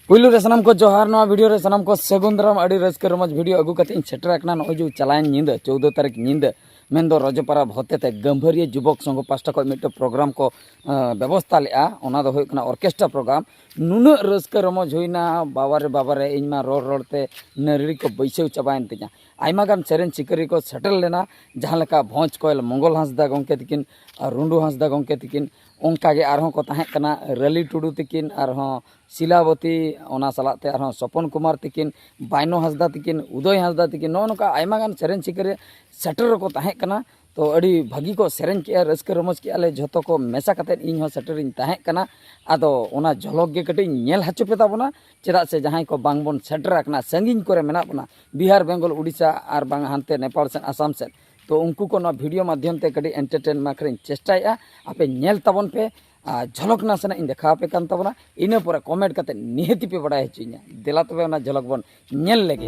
पुलू रे सनम को जोहार नवा वीडियो रे सनम को सगुन दाराम अड़ी रस्कर रमज वीडियो अगू कते सेटर नो जो चलायन नींद 14 तारीख नींद मेन दो रजपराब होते गंभीर युवक संघ पास्टा को मिट्टे प्रोग्राम को व्यवस्था लेआ ओना दो होइकना ऑर्केस्ट्रा प्रोग्राम नुन रस्कर रमज होइना बाबारे इनमा रोड रोडते नरड़ी को बैसेव चाबायन तिया आयमा गान सेरेन चिकरी को सेटल लेना जहां लेका भोज कोयल मंगल हांसदा गंके तिकिन रुंडू हांसदा गंके तिकिन ओंकागे आरहों को ताहें कना रली टुडू तिकिन आरहों शिलावती ओना सलाते आरहों सपन कुमार तिकिन बायनो हांसदा तिकिन उदय हांसदा तिकिन नो नका आयमा गान सेरेन चिकरी सेटर को ताहें कना तो अड़ी भागी को सेरेन के रस्क रमज के आले झतो को मेसा कते इन हो सेटर इन ताहें कना आदो ओना झलक गे कटे नेल हचो पेता बना चेदा से जहां को बांग बोन सेटर कना संगिन करे मेना बना बिहार बेंगल उड़ीसा आर बांग हानते नेपाल से आसाम से तो उनको को ना वीडियो माध्यम ते कड़ी एंटरटेन माखरे चेष्टाया आपे नेल तबन पे झलक नासना इन देखा पे कान तबना इने पर कमेंट कते निहति पे बड़ा हेचिया देला तबे ओना झलक बन नेल लेगे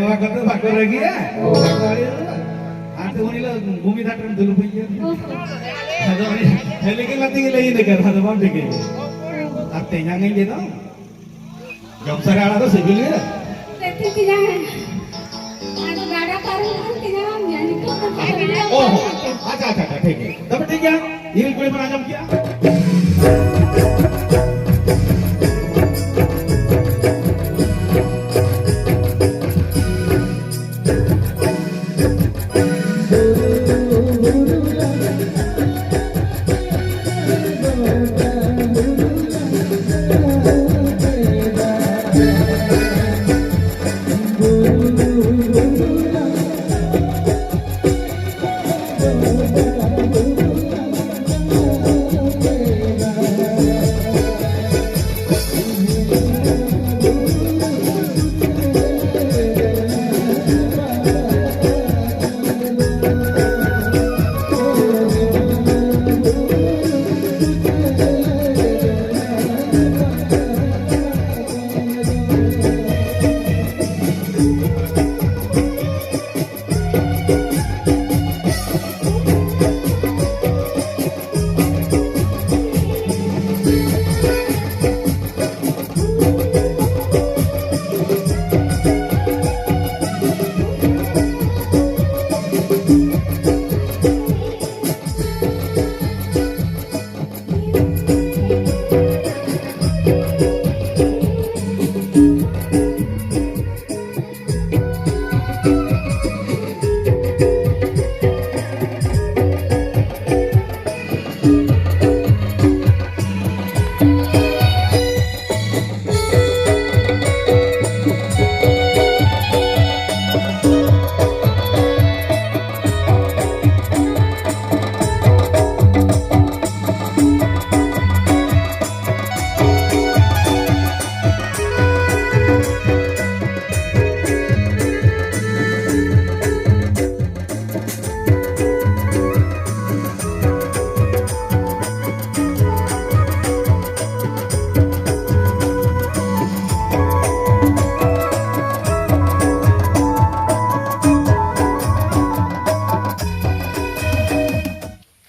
नवा कते बाको रगी है आते होनी ला भूमि धाटन दुलु भैया अदो हेले के लाती के लई देकर अदो बाम देके आते jangan दे दो जब सारे आला तो सिविल है लेते की जाए आज गाड़ा कारण की जाए यानी को ओह अच्छा अच्छा ठीक है तब ठीक है ये कोई पर आजम किया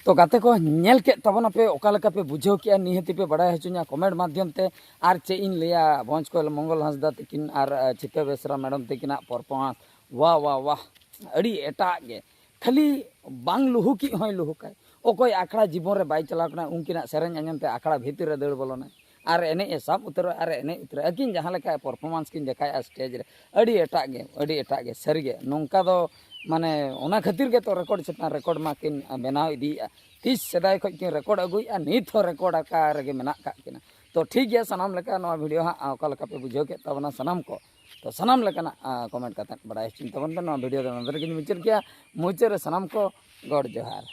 तो गाते को नेल के तबना पे ओकालका पे बुझो किया निहति पे बड़ा हचुना कमेंट माध्यम ते आर चे इन लिया भोज को मंगल हंसदा तकिन आर चिका बेसरा मैडम तकिना परफॉर्मेंस वाह वाह वाह अड़ी एटा गे खाली बांग लुहु की होय लुहु काय ओकोय आखड़ा जीवन रे बाय चलाव कना उनकिना सेरेन आंजम ते आखड़ा भीतर रे दड़ बोलोना आर एने सब उतर आर एने उतर अकिन जहां लेका परफॉर्मेंस किन देखाय स्टेज रे अड़ी एटा गे सरी गे नोंका दो माने ओना खातिर के तो रेकॉर्ड चेतना रेकॉर्ड मा किन बनाव इदी तीस सदाय खो किन रेकॉर्ड अगुया नित हो रेकॉर्ड आकार रे मेना का किना तो ठीक गया सनाम लेका नवा वीडियो हा ओका लेका पे बुझो के तबना सनाम को तो सनाम लेका कमेंट करते बड़ा चिंता बन वीडियो के अंदर किन मुचर किया मुचर सनाम को गॉड जोहार।